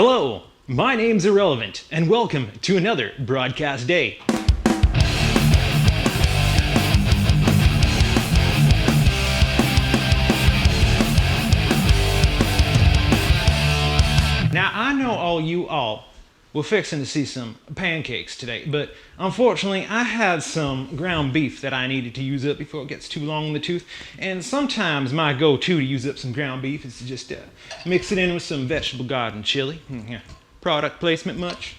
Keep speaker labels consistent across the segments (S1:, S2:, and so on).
S1: Hello, my name's Irrelevant, and welcome to another broadcast day. Now, I know all you all were fixing to see some pancakes today, but unfortunately, I had some ground beef that I needed to use up before it gets too long in the tooth. And sometimes my go-to to use up some ground beef is to just mix it in with some vegetable garden chili. Product placement much?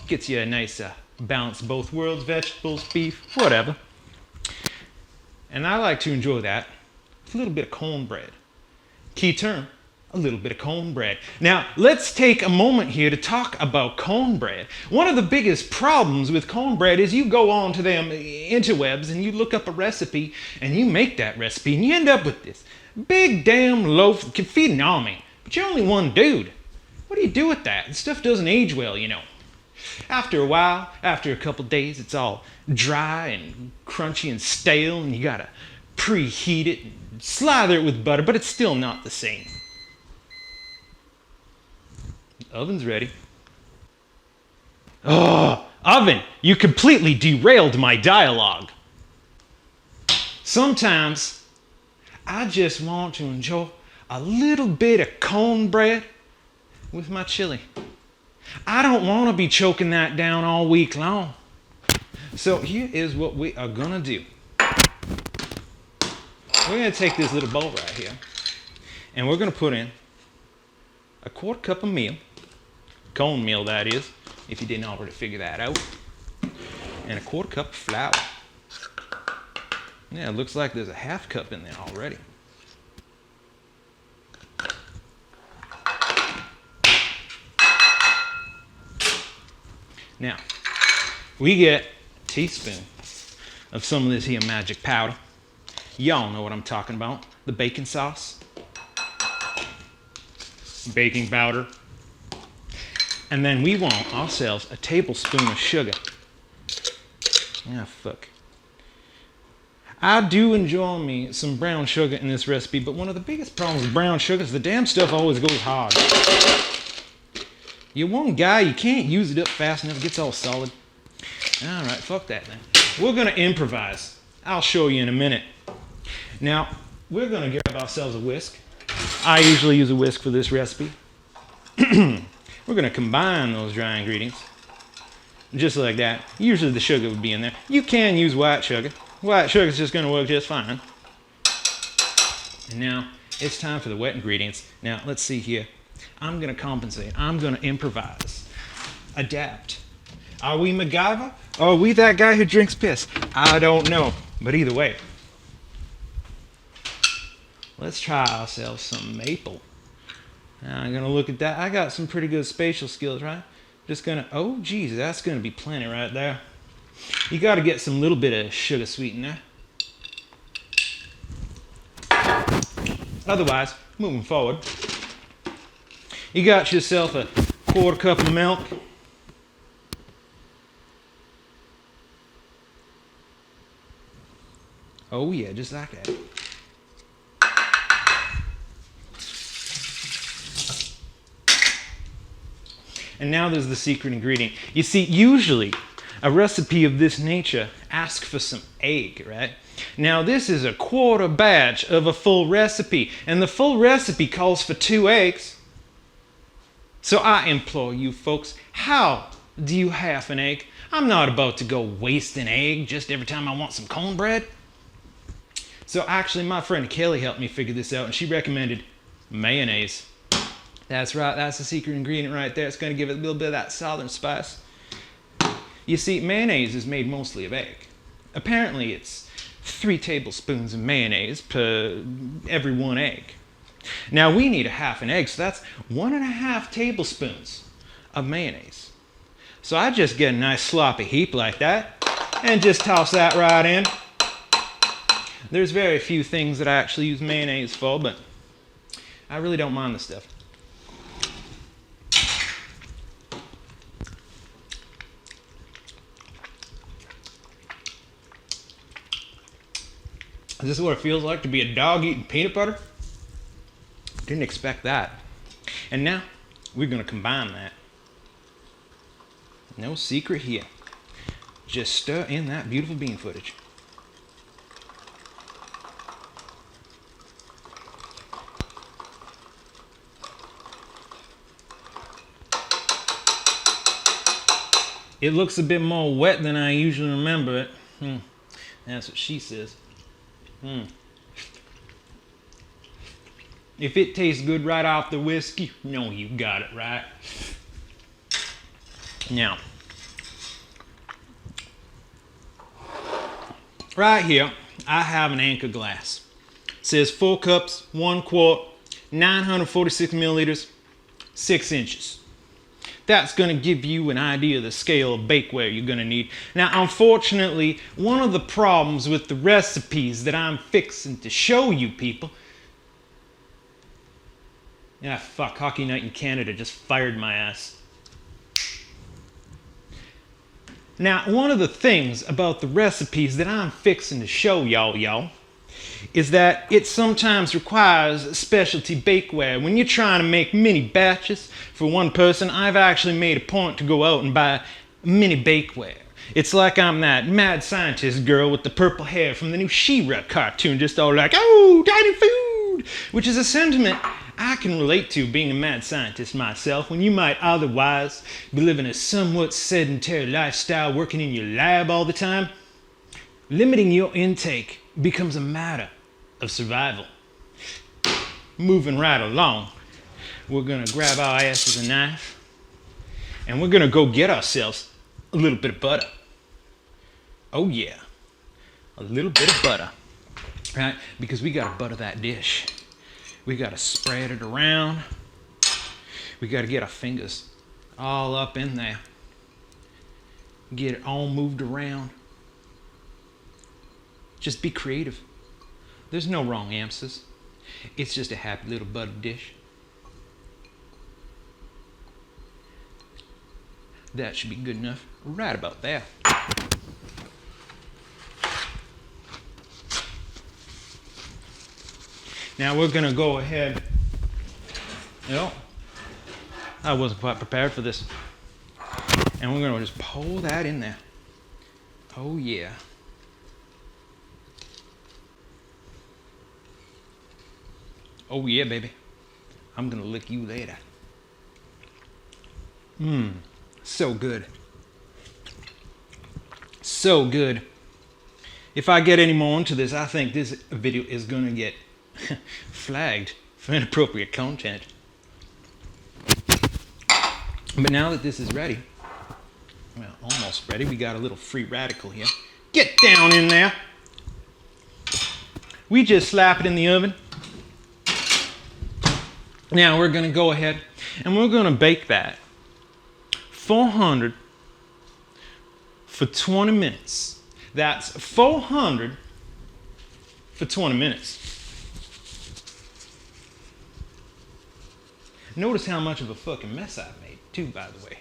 S1: Gets you a nice balance of both worlds, vegetables, beef, whatever. And I like to enjoy that with a little bit of cornbread. Key term, a little bit of cornbread. Now, let's take a moment here to talk about cornbread. One of the biggest problems with cornbread is you go on to them interwebs and you look up a recipe and you make that recipe and you end up with this big damn loaf that can feed an army, but you're only one dude. What do you do with that? The stuff doesn't age well, you know. After a while, after a couple days, it's all dry and crunchy and stale and you gotta preheat it and slather it with butter, but it's still not the same. Oven's ready. Oh, oven, you completely derailed my dialogue. Sometimes I just want to enjoy a little bit of cornbread with my chili. I don't want to be choking that down all week long. So here is what we are gonna do. We're gonna take this little bowl right here and we're gonna put in a quarter cup of meal. Cornmeal, that is, if you didn't already figure that out. And a quarter cup of flour. Yeah, it looks like there's a half cup in there already. Now, we get a teaspoon of some of this here magic powder. Y'all know what I'm talking about. The bacon sauce. Baking powder. And then we want ourselves a tablespoon of sugar. Ah, fuck. I do enjoy me some brown sugar in this recipe, but one of the biggest problems with brown sugar is the damn stuff always goes hard. You're one guy, you can't use it up fast enough, it gets all solid. All right, fuck that then. We're gonna improvise. I'll show you in a minute. Now, we're gonna grab ourselves a whisk. I usually use a whisk for this recipe. We're going to combine those dry ingredients, just like that. Usually the sugar would be in there. You can use white sugar. White sugar is just going to work just fine. And now it's time for the wet ingredients. Now let's see here. I'm going to compensate. I'm going to improvise. Adapt. Are we MacGyver? Or are we that guy who drinks piss? I don't know. But either way, let's try ourselves some maple. Now I'm gonna look at that. I got some pretty good spatial skills, right? Just gonna, oh geez, that's gonna be plenty right there. You gotta get some little bit of sugar sweetener. Otherwise, moving forward, you got yourself a quarter cup of milk. Oh yeah, just like that. And now there's the secret ingredient. You see, usually a recipe of this nature asks for some egg, right? Now this is a quarter batch of a full recipe, and the full recipe calls for 2 eggs. So I implore you folks, how do you half an egg? I'm not about to go waste an egg just every time I want some cornbread. So actually my friend Kelly helped me figure this out, and she recommended mayonnaise. That's right, that's the secret ingredient right there. It's going to give it a little bit of that southern spice. You see, mayonnaise is made mostly of egg. Apparently it's 3 tablespoons of mayonnaise per every 1 egg. Now we need a half an egg, so that's 1.5 tablespoons of mayonnaise. So I just get a nice sloppy heap like that and just toss that right in. There's very few things that I actually use mayonnaise for, but I really don't mind the stuff. Is this what it feels like to be a dog eating peanut butter? Didn't expect that. And now, we're gonna combine that. No secret here. Just stir in that beautiful bean footage. It looks a bit more wet than I usually remember it. That's what she says. If it tastes good right off the whiskey, no, you got it right. Now, right here, I have an Anchor glass. It says 4 cups, 1 quart, 946 milliliters, 6 inches. That's going to give you an idea of the scale of bakeware you're going to need. Now, unfortunately, one of the problems with the recipes that I'm fixing to show you people... Yeah, fuck, Hockey Night in Canada just fired my ass. Now, one of the things about the recipes that I'm fixing to show y'all, is that it sometimes requires specialty bakeware. When you're trying to make mini batches for one person, I've actually made a point to go out and buy mini bakeware. It's like I'm that mad scientist girl with the purple hair from the new She-Ra cartoon, just all like, oh, tiny food, which is a sentiment I can relate to, being a mad scientist myself, when you might otherwise be living a somewhat sedentary lifestyle, working in your lab all the time. Limiting your intake becomes a matter of survival. Moving right along, we're gonna grab our ass with a knife and we're gonna go get ourselves a little bit of butter. Oh yeah, a little bit of butter, right? Because we gotta butter that dish. We gotta spread it around. We gotta get our fingers all up in there. Get it all moved around. Just be creative. There's no wrong answers. It's just a happy little buttered dish. That should be good enough right about there. Now we're gonna go ahead. I wasn't quite prepared for this. And we're gonna just pour that in there. Oh yeah. Oh yeah, baby. I'm gonna lick you later. So good. So good. If I get any more into this, I think this video is gonna get flagged for inappropriate content. But now that this is ready, well, almost ready, we got a little free radical here. Get down in there. We just slap it in the oven. Now we're going to go ahead and we're going to bake that 400 for 20 minutes. That's 400 for 20 minutes. Notice how much of a fucking mess I've made too, by the way.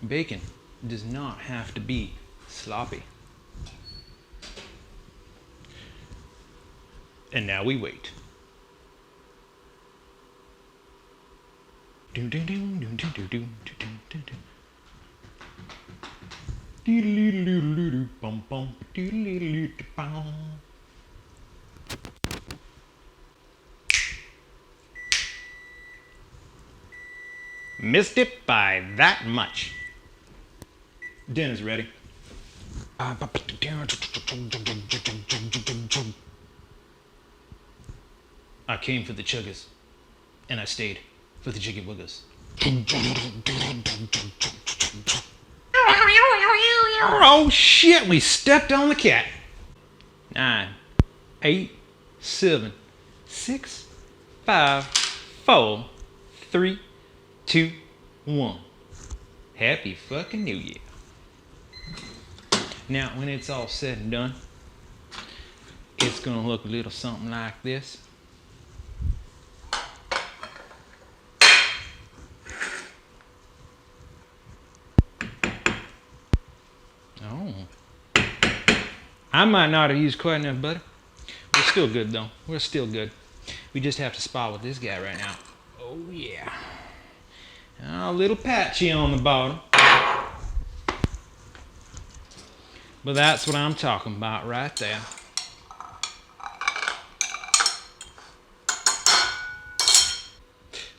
S1: Bacon does not have to be sloppy. And now we wait. Missed it by that much. Dinner's ready. I came for the chuggers, and I stayed for the jiggy woogers. Oh shit, we stepped on the cat. 9, 8, 7, 6, 5, 4, 3, 2, 1. Happy fucking New Year. Now, when it's all said and done, it's gonna look a little something like this. Oh. I might not have used quite enough butter. We're still good though. We're still good. We just have to spot with this guy right now. Oh yeah. A little patchy on the bottom. But that's what I'm talking about right there.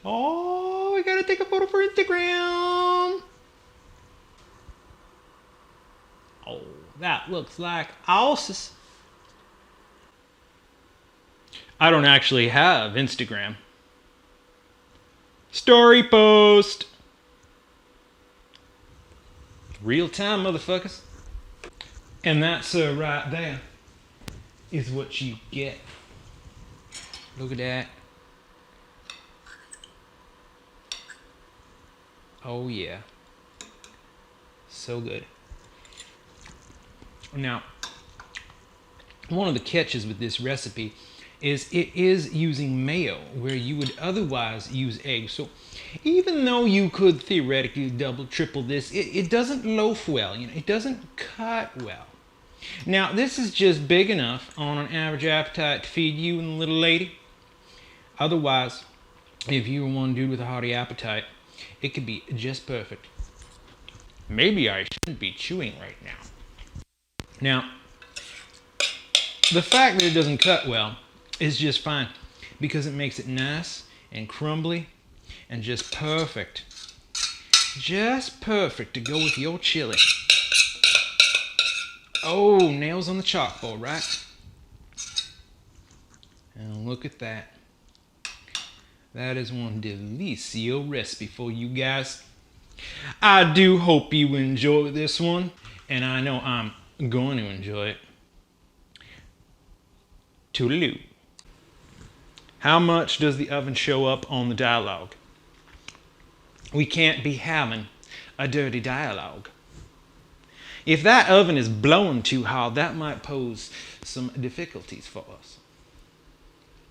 S1: Oh, we gotta take a photo for Instagram. Oh, that looks like Alsace. I don't actually have Instagram. Story post. Real time, motherfuckers. And that, sir, right there is what you get. Look at that. Oh yeah. So good. Now, one of the catches with this recipe is it is using mayo where you would otherwise use eggs. So even though you could theoretically double, triple this, it doesn't loaf well. You know, it doesn't cut well. Now, this is just big enough on an average appetite to feed you and the little lady. Otherwise, if you were one dude with a hearty appetite, it could be just perfect. Maybe I shouldn't be chewing right now. Now, the fact that it doesn't cut well is just fine because it makes it nice and crumbly and just perfect. Just perfect to go with your chili. Oh, nails on the chalkboard, right? And look at that. That is one delicio recipe for you guys. I do hope you enjoy this one, and I know I'm going to enjoy it. Toodaloo. How much does the oven show up on the dialogue? We can't be having a dirty dialogue. If that oven is blowing too hard, that might pose some difficulties for us.